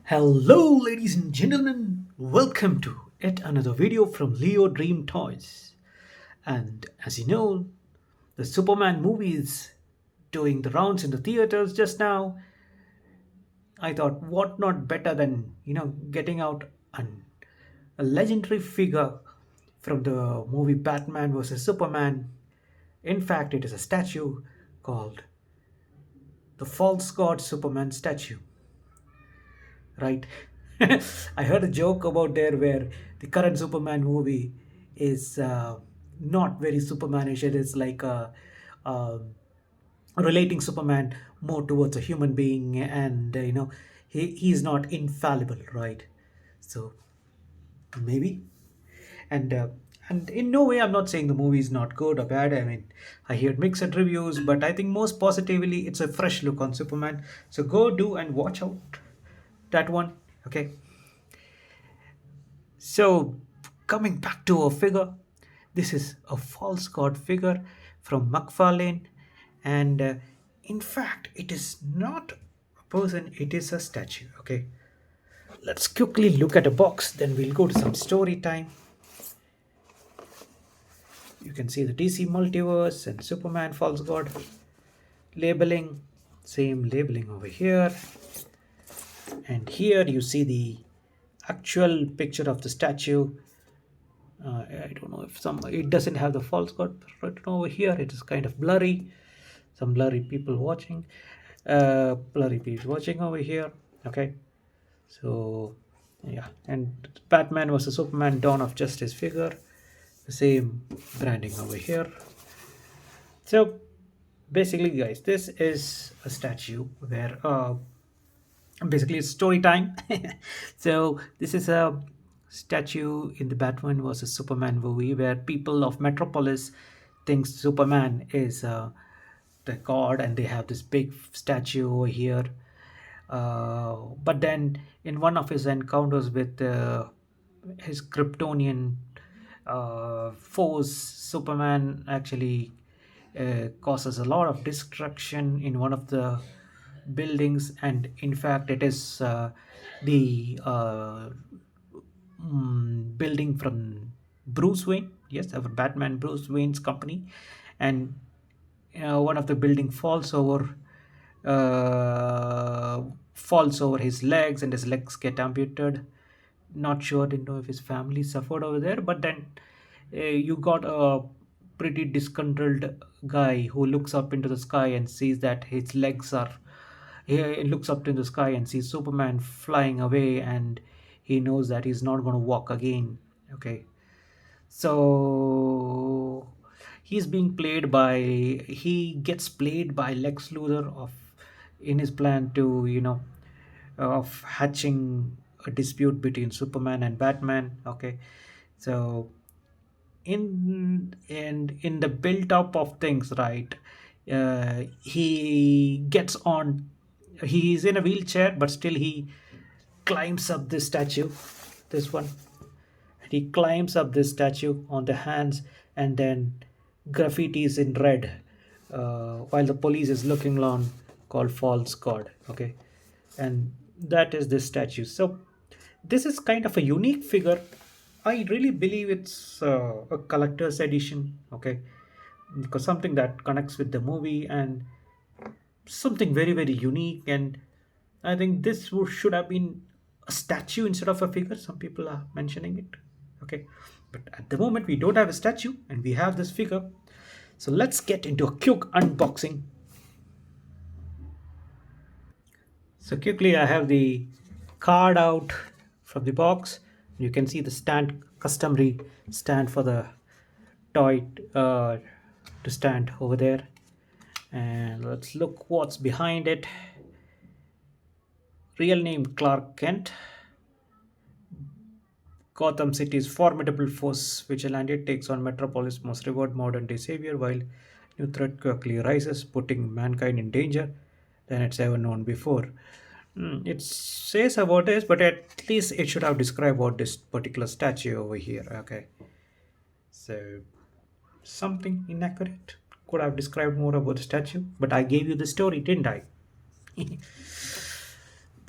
Hello, ladies and gentlemen. Welcome to yet another video from Leo Dream Toys. And as you know, the Superman movie is doing the rounds in the theaters just now. I thought, what not better than getting out an, a legendary figure from the movie Batman versus Superman. In fact, it is a statue called the False God Superman statue. Right? I heard a joke about there where the current Superman movie is not very Supermanish. It is like um relating Superman more towards a human being, and he's not infallible, right? So maybe, and uh, and in no way I'm not saying the movie is not good or bad. I mean, I heard mixed reviews, but I think most positively it's a fresh look on Superman. So go do and watch out that one. Okay. So, coming back to our figure, this is a false god figure from McFarlane, and in fact, it is not a person, it is a statue. Okay, let's quickly look at a box, then we'll go to some story time. You can see the DC multiverse and Superman false god labeling, same labeling over here, and here you see the actual picture of the statue. I don't know if some it doesn't have the false god written over here. It is kind of blurry. Some blurry people watching. Blurry people watching over here. Okay, so yeah, and Batman versus Superman: Dawn of Justice figure. The same branding over here. So basically, guys, this is a statue where basically it's story time. So this is a statue in the Batman versus Superman movie where people of Metropolis think Superman is the god, and they have this big statue over here. But then in one of his encounters with his Kryptonian foes, Superman actually causes a lot of destruction in one of the buildings, and in fact it is the building from Bruce Wayne, yes, our Batman Bruce Wayne's company, and one of the building falls over his legs, and his legs get amputated. Not sure, didn't know if his family suffered over there, but then you got a pretty disconsolate guy who looks up into the sky and sees that his legs are he looks up in the sky and sees Superman flying away, and he knows that he's not going to walk again. Okay, so he gets played by Lex Luthor of in his plan to of hatching a dispute between Superman and Batman. Okay, so in the build up of things, right, he gets on, he's in a wheelchair, but still he climbs up this statue, this one, and he climbs up this statue on the hands, and then graffitis in red, while the police is looking on, called false god. Okay, and that is this statue. So this is kind of a unique figure. I really believe it's a collector's edition. Okay, because something that connects with the movie, and something very very unique. And I think this should have been a statue instead of a figure. Some people are mentioning it. Okay, but at the moment we don't have a statue and we have this figure. So let's get into a quick unboxing. So quickly, I have the card out from the box. You can see the stand, customary stand for the toy to stand over there. And let's look what's behind it. Real name Clark Kent. Gotham City's formidable force vigilante takes on Metropolis' most revered modern day savior, while new threat quickly rises, putting mankind in danger than it's ever known before. It says about this, but at least it should have described what this particular statue over here. Okay, so something inaccurate. Could have described more about the statue, but I gave you the story, didn't I?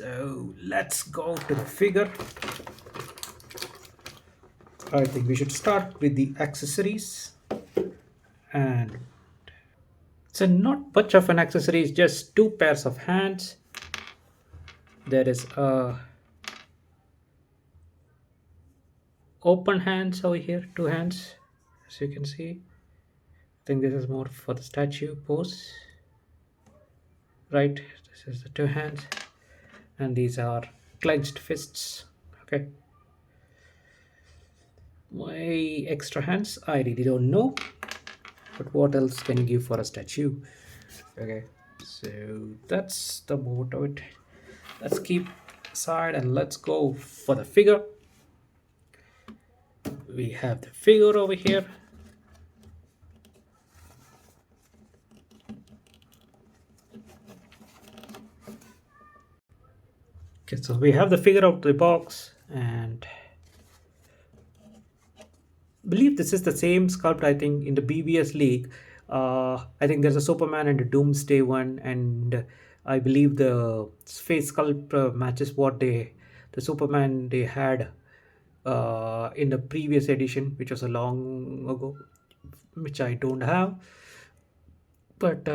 So let's go to the figure. I think we should start with the accessories, and so not much of an accessory, it's just two pairs of hands. There is a open hands over here, two hands, as you can see. I think this is more for the statue pose, right? This is the two hands, and these are clenched fists. Okay, why extra hands? I really don't know, but what else can you give for a statue? Okay, so that's the mode of it. Let's keep aside and let's go for the figure. We have the figure over here. Okay, so we have the figure out of the box, and believe this is the same sculpt. I think in the BBS league, I think there's a Superman and a Doomsday one, and I believe the face sculpt matches what the Superman they had in the previous edition, which was a long ago, which I don't have. But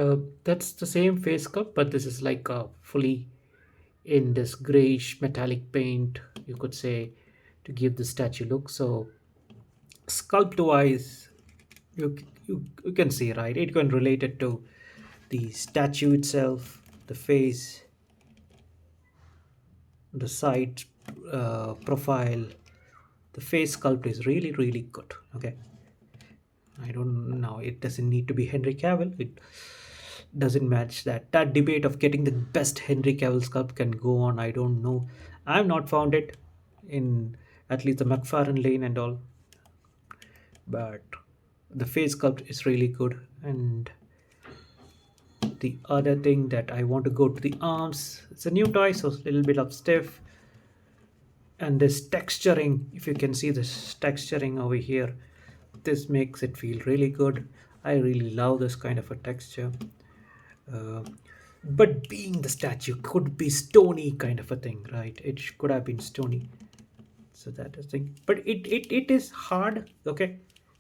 that's the same face sculpt, but this is like a fully in this grayish metallic paint, you could say, to give the statue look. So sculpt wise, you can see, right, it can relate it to the statue itself, the face, the side profile. The face sculpt is really good. Okay, I don't know, it doesn't need to be Henry Cavill. It doesn't match that debate of getting the best Henry Cavill sculpt can go on. I don't know, I've not found it in at least the McFarlane lane and all, but the face sculpt is really good. And the other thing that I want to go to the arms, it's a new toy, so it's a little bit of stiff. And this texturing, if you can see this texturing over here, this makes it feel really good. I really love this kind of a texture. uh, but being the statue could be stony kind of a thing, right? It could have been stony, so that is thing. But it is hard. Okay,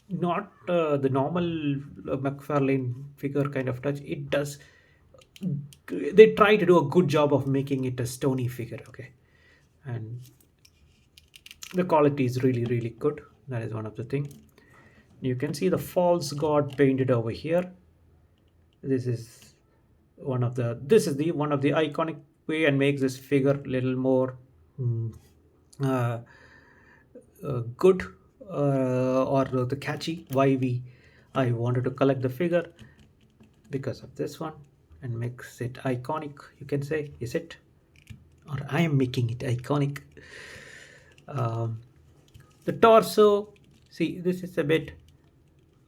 not the normal McFarlane figure kind of touch. It does, they try to do a good job of making it a stony figure. Okay, and the quality is really good. That is one of the thing. You can see the false god painted over here. This is one of the iconic way and makes this figure little more mm, uh, good, or the catchy. Why we I wanted to collect the figure because of this one, and makes it iconic, you can say. Is it, or I am making it iconic? um, the torso, see, this is a bit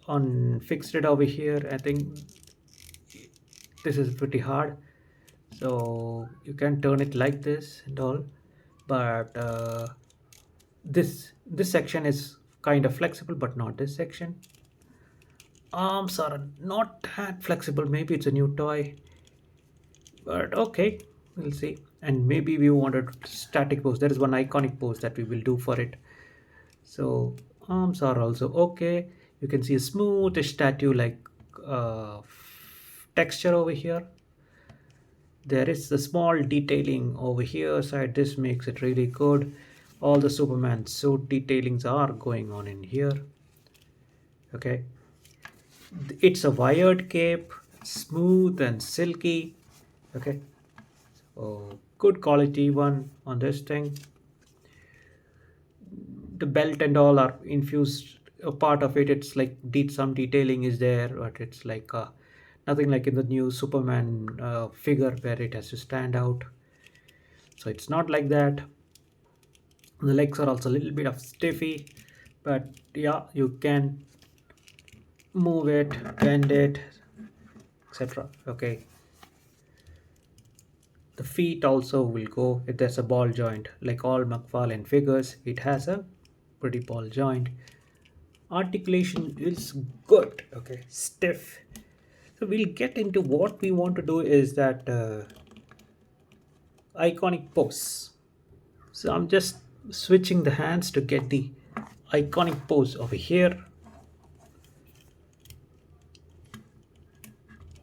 on fixed it over here. I think this is pretty hard, so you can turn it like this and all, but this section is kind of flexible, but not this section. Arms are not that flexible. Maybe it's a new toy, but okay, we'll see. And maybe we wanted static pose. There is one iconic pose that we will do for it. So arms are also okay. You can see a smoothish statue like texture over here. There is the small detailing over here side. This makes it really good. All the Superman suit detailings are going on in here. Okay, it's a wired cape, smooth and silky. Okay, so good quality one on this thing. The belt and all are infused. A part of it, it's like some detailing is there, but it's like nothing like in the new Superman figure where it has to stand out. So it's not like that. The legs are also a little bit of stiffy, but yeah, you can move it, bend it, etc. Okay, the feet also will go if there's a ball joint. Like all McFarlane figures, it has a pretty ball joint. Articulation is good. Okay, stiff. So we'll get into what we want to do is that iconic pose. So I'm just switching the hands to get the iconic pose over here.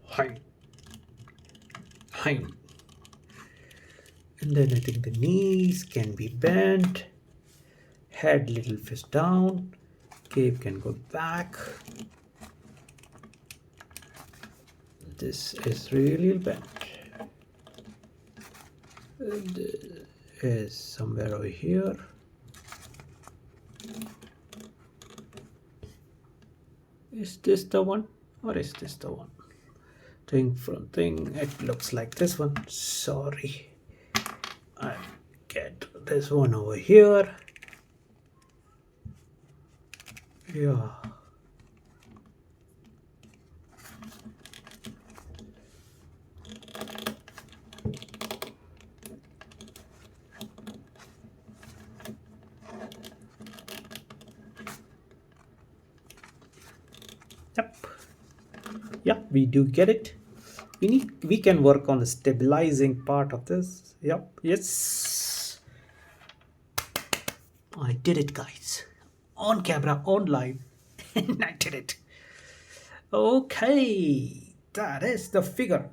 Hi, hi. And then I think the knees can be bent, head little fist down, cape can go back. This is really bent. And this is somewhere over here. Is this the one or is this the one? Thing from thing, it looks like this one. Sorry. I'll get this one over here. Yeah. Yep. Yeah, we do get it. We can work on the stabilizing part of this. Yep. Yes. I did it, guys. On camera, on live. And I did it. Okay. That is the figure.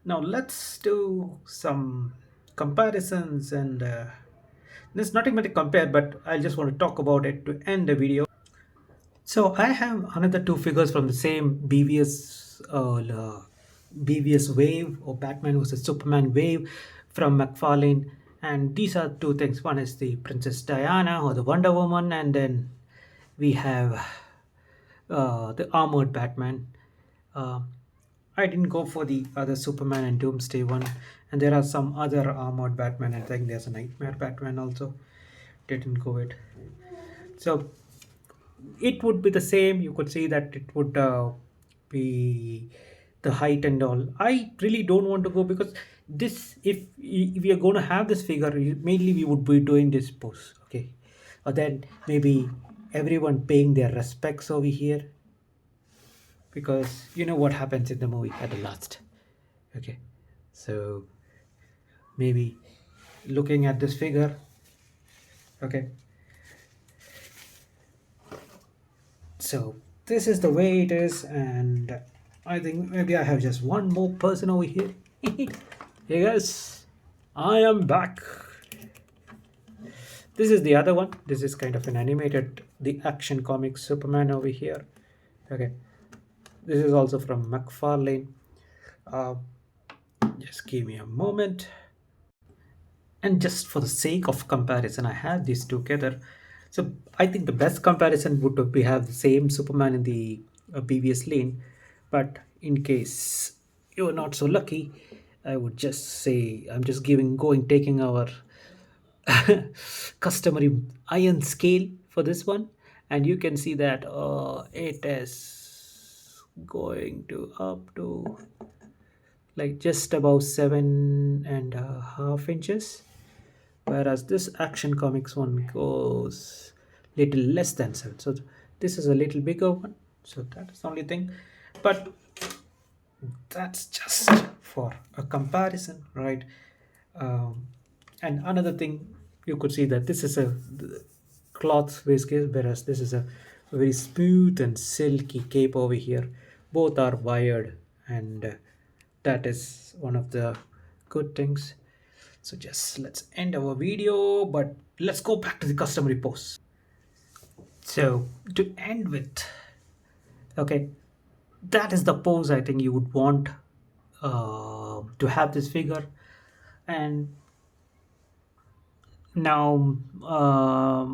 Now let's do some comparisons and there's nothing much to compare, but I just want to talk about it to end the video. So I have another two figures from the same BVS wave or Batman versus Superman wave from McFarlane, and these are two things. One is the Princess Diana or the Wonder Woman, and then we have the armored Batman. Uh, I didn't go for the other Superman and Doomsday one, and there are some other armored Batman. I think there's a Nightmare Batman also. Didn't go it. So it would be the same. You could see that it would be the height and all. I really don't want to go because this, if we are going to have this figure, mainly we would be doing this pose, okay, or then maybe everyone paying their respects over here, because you know what happens in the movie at the last. Okay, so maybe looking at this figure. Okay, so this is the way it is, and I think maybe I have just one more person over here. Hey guys, I am back. This is the other one. This is kind of an animated, the Action Comics Superman over here. Okay, this is also from McFarlane. uh, just give me a moment. And just for the sake of comparison, I have these together. So I think the best comparison would be have the same Superman in the previous lane, but in case you're not so lucky, I would just say I'm just taking our customary iron scale for this one, and you can see that it is going to up to like just about 7.5 inches, whereas this Action Comics one goes little less than 7. So this is a little bigger one, so that is the only thing, but that's just for a comparison, right? And another thing, you could see that this is a cloth waistcoat, whereas this is a very smooth and silky cape over here. Both are wired, and that is one of the good things. So just let's end our video, but let's go back to the customary pose. So to end with, okay, that is the pose I think you would want to have this figure. And now,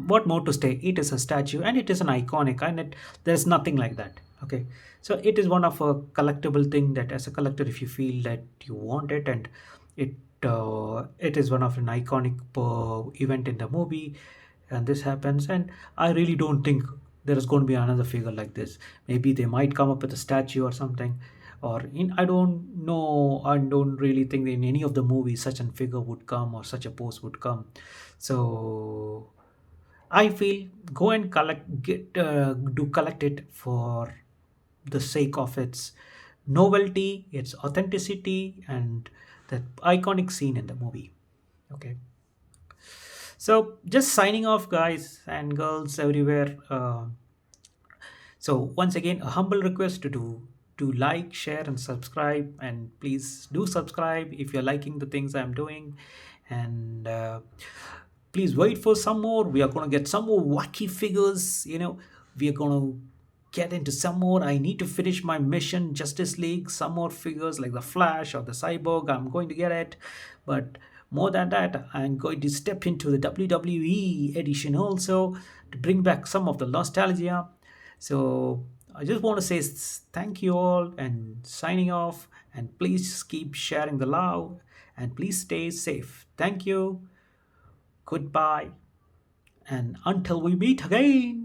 what more to say? It is a statue and it is an iconic, and there's nothing like that. Okay, so it is one of a collectible thing that, as a collector, if you feel that you want it, and it is one of an iconic event in the movie, and this happens, and I really don't think there is going to be another figure like this. Maybe they might come up with a statue or something, or in, I don't know, I don't really think in any of the movies such a figure would come or such a pose would come. So I feel go and collect it for the sake of its novelty, its authenticity, and that iconic scene in the movie. Okay, so just signing off, guys and girls everywhere. So once again, a humble request to do to like, share, and subscribe. And please do subscribe if you're liking the things I'm doing. And please wait for some more. We are going to get some more wacky figures. We are going to get into some more. I need to finish my mission, Justice League. Some more figures like the Flash or the Cyborg. I'm going to get it. But more than that, I'm going to step into the WWE edition also to bring back some of the nostalgia. So I just want to say thank you all and signing off. And please keep sharing the love and please stay safe. Thank you. Goodbye. And until we meet again.